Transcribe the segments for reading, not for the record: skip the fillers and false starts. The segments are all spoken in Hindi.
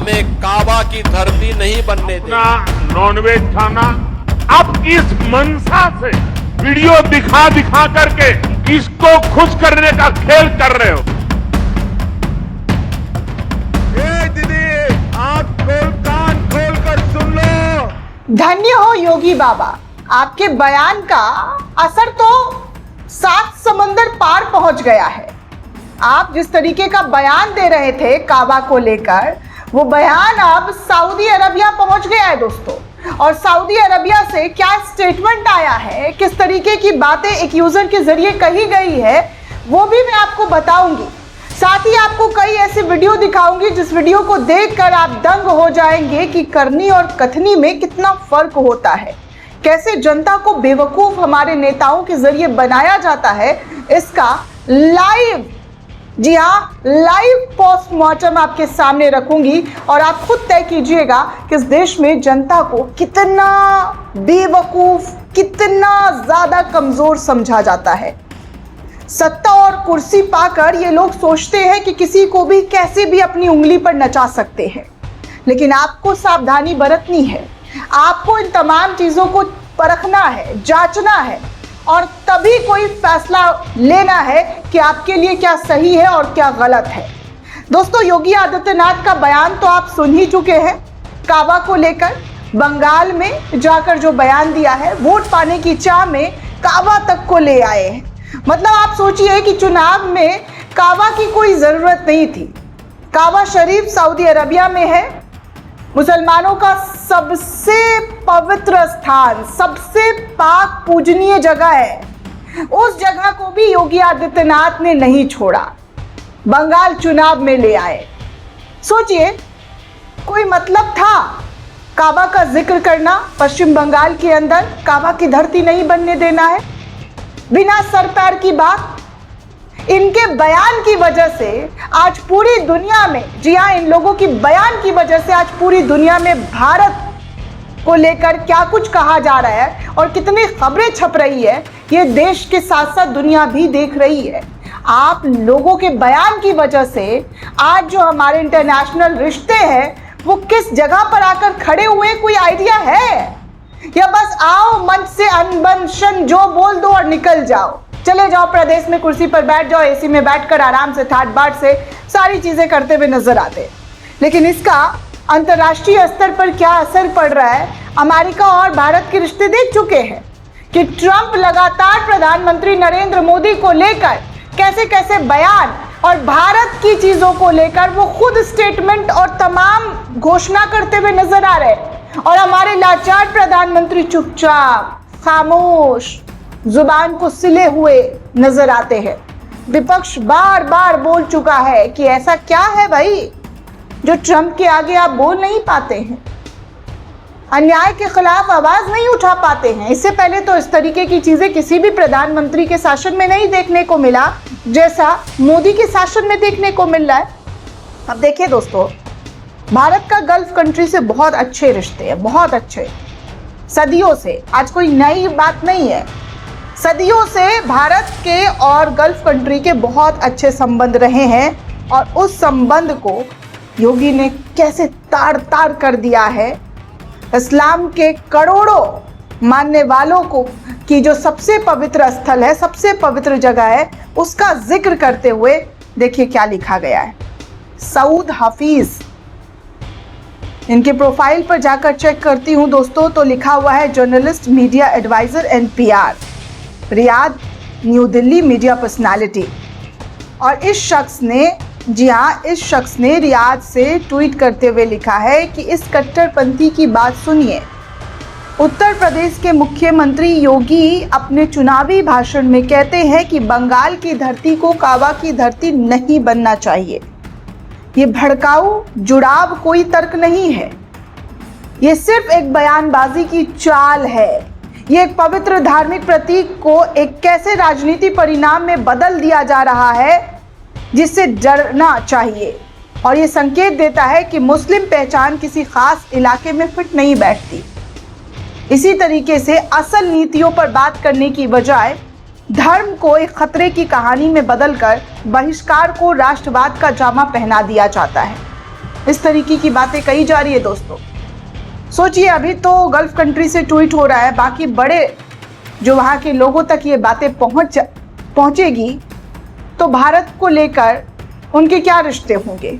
हमें काबा की धरती नहीं बनने देना। नॉनवेज खाना आप इस मंशा से वीडियो दिखा दिखा करके किसको खुश करने का खेल कर रहे हो। दीदी आप कान खोल कर सुन लो। धन्य हो योगी बाबा, आपके बयान का असर तो 7 समंदर पार पहुंच गया है। आप जिस तरीके का बयान दे रहे थे काबा को लेकर, वो बयान अब सऊदी अरबिया पहुंच गया है दोस्तों। और सऊदी अरबिया से क्या स्टेटमेंट आया है, किस तरीके की बातें एक यूजर के जरिए कही गई है, वो भी मैं आपको बताऊंगी। साथ ही आपको कई ऐसी वीडियो दिखाऊंगी जिस वीडियो को देखकर आप दंग हो जाएंगे कि करनी और कथनी में कितना फर्क होता है, कैसे जनता को बेवकूफ हमारे नेताओं के जरिए बनाया जाता है। इसका लाइव, जी हाँ, लाइव पोस्टमार्टम आपके सामने रखूंगी और आप खुद तय कीजिएगा कि इस देश में जनता को कितना बेवकूफ, कितना ज्यादा कमजोर समझा जाता है। सत्ता और कुर्सी पाकर ये लोग सोचते हैं कि किसी को भी कैसे भी अपनी उंगली पर नचा सकते हैं, लेकिन आपको सावधानी बरतनी है। आपको इन तमाम चीजों को परखना है, जांचना है और तभी कोई फैसला लेना है कि आपके लिए क्या सही है और क्या गलत है। दोस्तों, योगी आदित्यनाथ का बयान तो आप सुन ही चुके हैं। काबा को लेकर बंगाल में जाकर जो बयान दिया है, वोट पाने की चाह में काबा तक को ले आए हैं। मतलब आप सोचिए कि चुनाव में काबा की कोई जरूरत नहीं थी। काबा शरीफ सऊदी अरबिया में है, मुसलमानों का सबसे पवित्र स्थान, सबसे पाक पूजनीय जगह है। उस जगह को भी योगी आदित्यनाथ ने नहीं छोड़ा, बंगाल चुनाव में ले आए। सोचिए, कोई मतलब था काबा का जिक्र करना? पश्चिम बंगाल के अंदर काबा की धरती नहीं बनने देना है, बिना सर पैर की बात। इनके बयान की वजह से आज पूरी दुनिया में, जी हाँ, इन लोगों की बयान की वजह से आज पूरी दुनिया में भारत को लेकर क्या कुछ कहा जा रहा है और कितनी खबरें छप रही है, ये देश के साथ साथ दुनिया भी देख रही है। आप लोगों के बयान की वजह से आज जो हमारे इंटरनेशनल रिश्ते हैं वो किस जगह पर आकर खड़े हुए, कोई आइडिया है? या बस आओ मंच से अनबन जो बोल दो और निकल जाओ, चले जाओ प्रदेश में कुर्सी पर बैठ जाओ, एसी में बैठकर आराम से ठाट बाट से सारी चीजें करते हुए नजर आते। लेकिन इसका अंतर्राष्ट्रीय स्तर पर क्या असर पड़ रहा है? अमेरिका और भारत के रिश्ते देख चुके हैं कि ट्रंप लगातार प्रधानमंत्री नरेंद्र मोदी को लेकर कैसे कैसे बयान और भारत की चीजों को लेकर वो खुद स्टेटमेंट और तमाम घोषणा करते हुए नजर आ रहे हैं। और हमारे लाचार प्रधानमंत्री चुपचाप खामोश, जुबान को सिले हुए नजर आते हैं। विपक्ष बार बार बोल चुका है कि ऐसा क्या है भाई जो ट्रंप के आगे आप बोल नहीं पाते हैं, अन्याय के खिलाफ आवाज नहीं उठा पाते हैं। इससे पहले तो इस तरीके की चीजें किसी भी प्रधानमंत्री के शासन में नहीं देखने को मिला जैसा मोदी के शासन में देखने को मिल रहा है। अब देखिए दोस्तों, भारत का गल्फ कंट्री से बहुत अच्छे रिश्ते हैं, बहुत अच्छे, सदियों से। आज कोई नई बात नहीं है, सदियों से भारत के और गल्फ कंट्री के बहुत अच्छे संबंध रहे हैं। और उस संबंध को योगी ने कैसे तार तार कर दिया है। इस्लाम के करोड़ों मानने वालों को की जो सबसे पवित्र स्थल है, सबसे पवित्र जगह है, उसका जिक्र करते हुए देखिए क्या लिखा गया है। सऊद हफीज, इनके प्रोफाइल पर जाकर चेक करती हूँ दोस्तों, तो लिखा हुआ है journalist, media adviser and PR, Riyadh, New Delhi media personality. और इस शख्स ने, जी हाँ, इस शख्स ने रियाद से ट्वीट करते हुए लिखा है कि इस कट्टरपंथी की बात सुनिए। उत्तर प्रदेश के मुख्यमंत्री योगी अपने चुनावी भाषण में कहते हैं कि बंगाल की धरती को काबा की धरती नहीं बनना चाहिए। ये भड़काऊ जुड़ाव कोई तर्क नहीं है, ये सिर्फ एक बयानबाजी की चाल है। ये एक पवित्र धार्मिक प्रतीक को एक कैसे राजनीति परिणाम में बदल दिया जा रहा है जिससे डरना चाहिए। और ये संकेत देता है कि मुस्लिम पहचान किसी खास इलाके में फिट नहीं बैठती। इसी तरीके से असल नीतियों पर बात करने की बजाय धर्म को एक खतरे की कहानी में बदलकर बहिष्कार को राष्ट्रवाद का जामा पहना दिया जाता है। इस तरीके की बातें कही जा रही है दोस्तों। सोचिए, अभी तो गल्फ कंट्री से ट्वीट हो रहा है, बाकी बड़े जो वहाँ के लोगों तक ये बातें पहुँचेगी तो भारत को लेकर उनके क्या रिश्ते होंगे।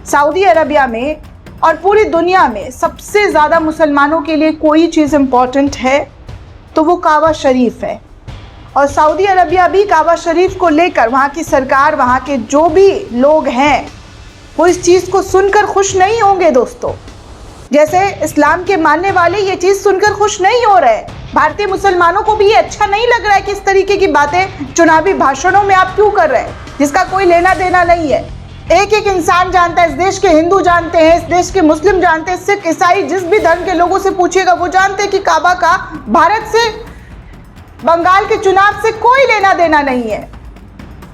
सऊदी अरबिया में और पूरी दुनिया में सबसे ज़्यादा मुसलमानों के लिए कोई चीज़ इम्पॉर्टेंट है तो वो काबा शरीफ है। और सऊदी अरबिया भी काबा शरीफ को लेकर, वहाँ की सरकार, वहाँ के जो भी लोग हैं, वो इस चीज़ को सुनकर खुश नहीं होंगे दोस्तों। जैसे इस्लाम के मानने वाले ये चीज़ सुनकर खुश नहीं हो रहे। भारतीय मुसलमानों को भी ये अच्छा नहीं लग रहा है कि इस तरीके की बातें चुनावी भाषणों में आप क्यों कर रहे हैं, जिसका कोई लेना देना नहीं है। एक एक इंसान जानता है, इस देश के हिंदू जानते हैं, इस देश के मुस्लिम जानते हैं, सिख, ईसाई, जिस भी धर्म के लोगों से पूछिएगा वो जानते हैं कि काबा का भारत से, बंगाल के चुनाव से कोई लेना देना नहीं है।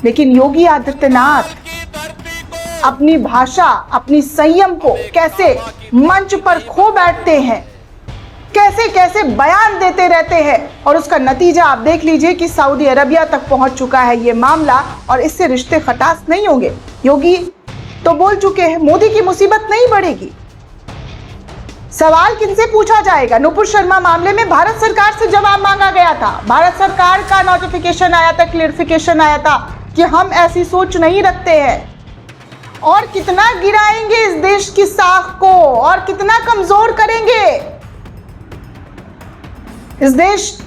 लेकिन योगी आदित्यनाथ अपनी भाषा, अपनी संयम को कैसे मंच पर खो बैठते हैं, कैसे कैसे बयान देते रहते हैं, और उसका नतीजा आप देख लीजिए कि सऊदी अरबिया तक पहुंच चुका है ये मामला, और इससे रिश्ते खटास नहीं होंगे। योगी तो बोल चुके हैं, मोदी की मुसीबत नहीं बढ़ेगी। सवाल किनसे पूछा जाएगा? नुपुर शर्मा मामले में भारत सरकार से जवाब मांगा गया था, भारत सरकार का नोटिफिकेशन आया था, क्लियरिफिकेशन आया था कि हम ऐसी सोच नहीं रखते हैं। और कितना गिराएंगे इस देश की साख को, और कितना कमजोर करेंगे। इस देश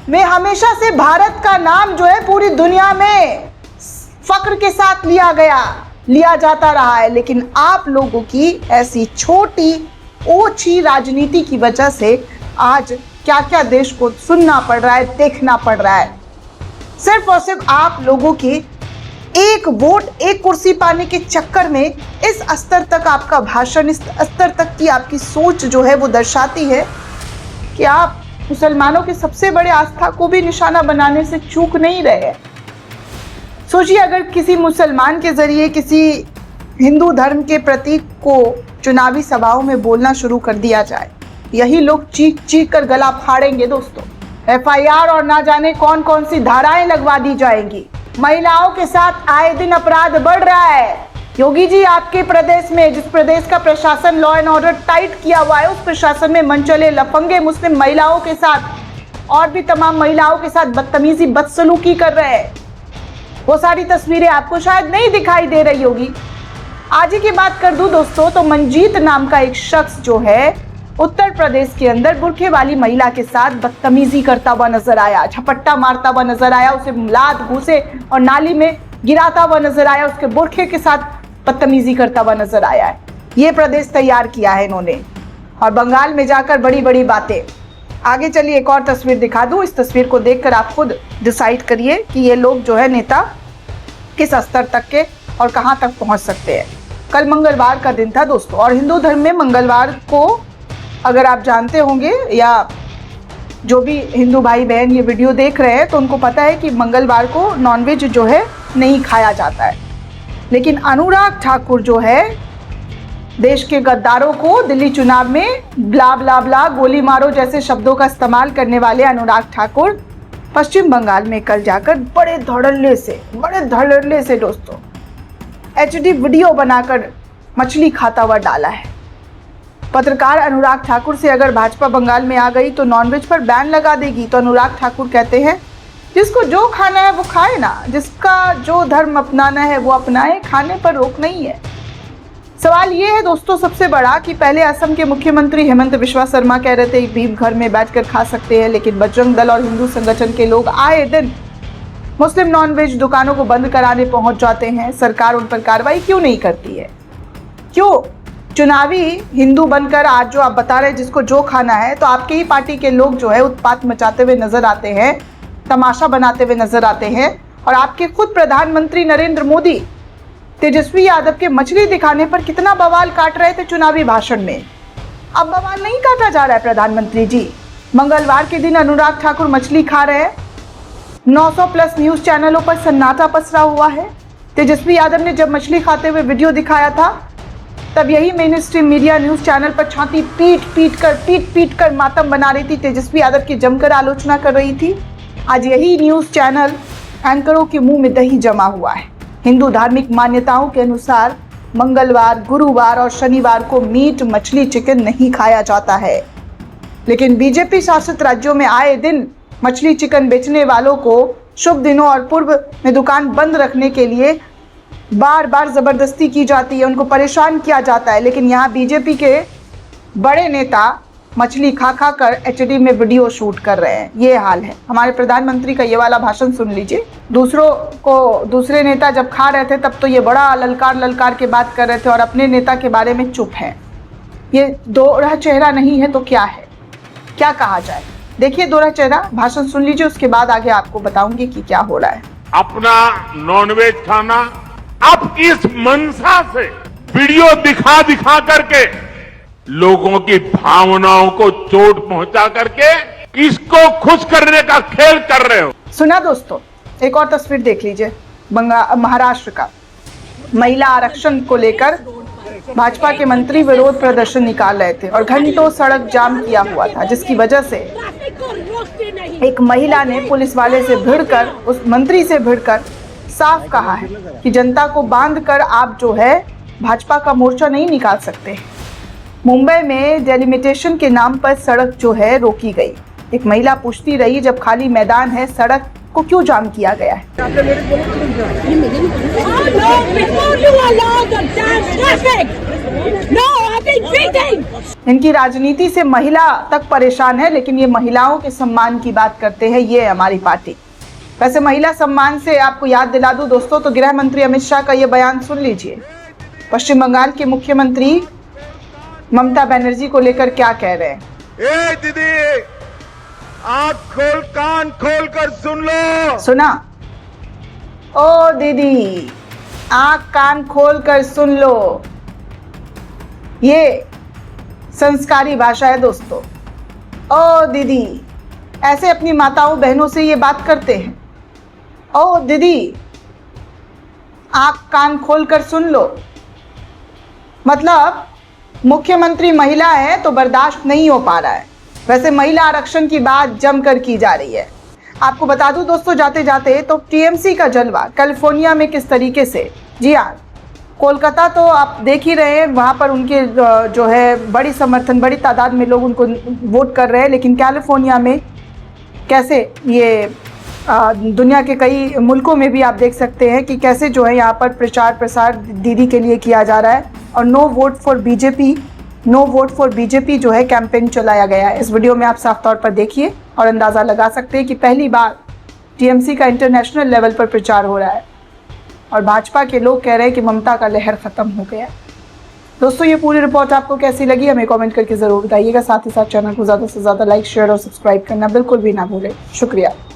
में हमेशा से भारत का नाम जो है पूरी दुनिया में फक्र के साथ लिया जाता रहा है, लेकिन आप लोगों की ऐसी छोटी ओछी राजनीति की वजह से आज क्या क्या देश को सुनना पड़ रहा है, देखना पड़ रहा है। सिर्फ और सिर्फ आप लोगों की एक वोट, एक कुर्सी पाने के चक्कर में इस स्तर तक आपका भाषण, इस स्तर तक की आपकी सोच जो है वो दर्शाती है कि आप मुसलमानों के सबसे बड़े आस्था को भी निशाना बनाने से चूक नहीं रहे। सोचिए, अगर किसी मुसलमान के जरिए किसी हिंदू धर्म के प्रतीक को चुनावी सभाओं में बोलना शुरू कर दिया जाए, यही लोग चीख चीख कर गला फाड़ेंगे दोस्तों। FIR और ना जाने कौन कौन सी धाराएं लगवा दी जाएंगी। महिलाओं के साथ आए दिन अपराध बढ़ रहा है। योगी जी, आपके प्रदेश में, जिस प्रदेश का प्रशासन लॉ एंड ऑर्डर टाइट किया हुआ है, उस प्रशासन में मनचले लफंगे मुस्लिम महिलाओं के साथ और भी तमाम महिलाओं के साथ बदतमीजी, बदसलूकी कर रहे हैं। वो सारी तस्वीरें आपको शायद नहीं दिखाई दे रही होगी। आज ही की बात कर दूं दोस्तों, तो मंजीत नाम का एक शख्स जो है उत्तर प्रदेश के अंदर बुरखे वाली महिला के साथ बदतमीजी करता हुआ नजर आया, झपट्टा मारता हुआ नजर आया, उसे लात घूसे और नाली में गिराता हुआ नजर आया, उसके बुरखे के साथ बदतमीजी करता हुआ नजर आया है। ये प्रदेश तैयार किया है इन्होंने, और बंगाल में जाकर बड़ी बड़ी बातें। आगे चलिए एक और तस्वीर दिखा दूं। इस तस्वीर को देखकर आप खुद डिसाइड करिए कि ये लोग जो है नेता किस स्तर तक के और कहां तक पहुंच सकते हैं। कल मंगलवार का दिन था दोस्तों, और हिंदू धर्म में मंगलवार को, अगर आप जानते होंगे या जो भी हिंदू भाई बहन ये वीडियो देख रहे हैं तो उनको पता है कि मंगलवार को नॉनवेज जो है नहीं खाया जाता है। लेकिन अनुराग ठाकुर जो है, देश के गद्दारों को दिल्ली चुनाव में ब्ला ब्ला ब्ला, गोली मारो जैसे शब्दों का इस्तेमाल करने वाले अनुराग ठाकुर पश्चिम बंगाल में कल जाकर बड़े धड़ल्ले से दोस्तों HD वीडियो बनाकर मछली खाता हुआ डाला है। पत्रकार अनुराग ठाकुर से अगर भाजपा बंगाल में आ गई तो नॉनवेज पर बैन लगा देगी, तो अनुराग ठाकुर कहते हैं जिसको जो खाना है वो खाए ना, जिसका जो धर्म अपनाना है वो अपनाए, खाने पर रोक नहीं है। सवाल ये है दोस्तों सबसे बड़ा कि पहले असम के मुख्यमंत्री हेमंत बिस्वा शर्मा कह रहे थे भीम घर में बैठकर खा सकते हैं, लेकिन बजरंग दल और हिंदू संगठन के लोग आए दिन मुस्लिम नॉनवेज दुकानों को बंद कराने पहुंच जाते हैं। सरकार उन पर कार्रवाई क्यों नहीं करती है? क्यों चुनावी हिंदू बनकर आज जो आप बता रहे हैं जिसको जो खाना है, तो आपके ही पार्टी के लोग जो है उत्पात मचाते हुए नजर आते हैं, तमाशा बनाते हुए नजर आते हैं। और आपके खुद प्रधानमंत्री नरेंद्र मोदी तेजस्वी यादव के मछली दिखाने पर कितना बवाल काट रहे थे चुनावी भाषण में। अब बवाल नहीं काटा जा रहा है प्रधानमंत्री जी। मंगलवार के दिन अनुराग ठाकुर मछली खा रहे हैं, 900 प्लस न्यूज चैनलों पर सन्नाटा पसरा हुआ है। तेजस्वी यादव ने जब मछली खाते हुए वीडियो दिखाया था तब यही main stream media news channel पर छाती पीट कर मातम बना रही थी, तेजस्वी यादव की जमकर आलोचना कर रही थी। आज यही न्यूज चैनल एंकरों के मुंह में दही जमा हुआ है। हिंदू धार्मिक मान्यताओं के अनुसार मंगलवार, गुरुवार और शनिवार को मीट, मछली, चिकन नहीं खाया जाता है। लेकिन बीजेपी शासित राज्यों में आए दिन मछली, चिकन बेचने वालों को शुभ दिनों और पूर्व में दुकान बंद रखने के लिए बार बार जबरदस्ती की जाती है, उनको परेशान किया जाता है। लेकिन यहाँ बीजेपी के बड़े नेता मछली खा खा कर एचडी में वीडियो शूट कर रहे हैं। ये हाल है। हमारे प्रधानमंत्री का ये वाला भाषण सुन लीजिए। दूसरे नेता जब खा रहे थे तब तो ये बड़ा ललकार के बात कर रहे थे और अपने नेता के बारे में चुप हैं। ये दोहरा चेहरा नहीं है तो क्या है, क्या कहा जाए। देखिए दोहरा चेहरा, भाषण सुन लीजिए, उसके बाद आगे आपको बताऊंगी कि क्या हो रहा है। अपना नॉनवेज खाना अब इस मंशा से वीडियो दिखा दिखा करके लोगों की भावनाओं को चोट पहुंचा करके किसको खुश करने का खेल कर रहे हो। सुना दोस्तों, एक और तस्वीर देख लीजिए। महाराष्ट्र का महिला आरक्षण को लेकर भाजपा के मंत्री विरोध प्रदर्शन निकाल रहे थे और घंटों सड़क जाम किया हुआ था, जिसकी वजह से एक महिला ने पुलिस वाले से भिड़कर, उस मंत्री से भिड़कर साफ कहा है कि जनता को बांधकर आप जो है भाजपा का मोर्चा नहीं निकाल सकते। मुंबई में डेलिमिटेशन के नाम पर सड़क जो है रोकी गई। एक महिला पूछती रही, जब खाली मैदान है सड़क को क्यों जाम किया गया है। इनकी राजनीति से महिला तक परेशान है, लेकिन ये महिलाओं के सम्मान की बात करते हैं। ये हमारी पार्टी। वैसे महिला सम्मान से आपको याद दिला दूं दोस्तों, तो गृह मंत्री अमित शाह का ये बयान सुन लीजिए। पश्चिम बंगाल के मुख्यमंत्री ममता बनर्जी को लेकर क्या कह रहे हैं। ए दीदी, आँख खोल, कान खोल कर सुन लो। सुना? ओ दीदी, आँख कान खोल कर सुन लो। ये संस्कारी भाषा है दोस्तों। ओ दीदी, ऐसे अपनी माताओं बहनों से ये बात करते हैं। ओ दीदी, आँख कान खोल कर सुन लो। मतलब मुख्यमंत्री महिला है तो बर्दाश्त नहीं हो पा रहा है। वैसे महिला आरक्षण की बात जमकर की जा रही है। आपको बता दूं दोस्तों, जाते जाते तो टीएमसी का जलवा कैलिफोर्निया में किस तरीके से, जी हाँ, कोलकाता तो आप देख ही रहे हैं, वहाँ पर उनके जो है बड़ी तादाद में लोग उनको वोट कर रहे हैं। लेकिन कैलिफोर्निया में कैसे ये दुनिया के कई मुल्कों में भी आप देख सकते हैं कि कैसे जो है यहाँ पर प्रचार प्रसार दीदी के लिए किया जा रहा है और नो वोट फॉर बीजेपी जो है कैंपेन चलाया गया है। इस वीडियो में आप साफ तौर पर देखिए और अंदाज़ा लगा सकते हैं कि पहली बार टीएमसी का इंटरनेशनल लेवल पर प्रचार हो रहा है और भाजपा के लोग कह रहे हैं कि ममता का लहर ख़त्म हो गया। दोस्तों, ये पूरी रिपोर्ट आपको कैसी लगी हमें कमेंट करके ज़रूर बताइएगा। साथ ही साथ चैनल को ज़्यादा से ज़्यादा लाइक, शेयर और सब्सक्राइब करना बिल्कुल भी ना भूलें। शुक्रिया।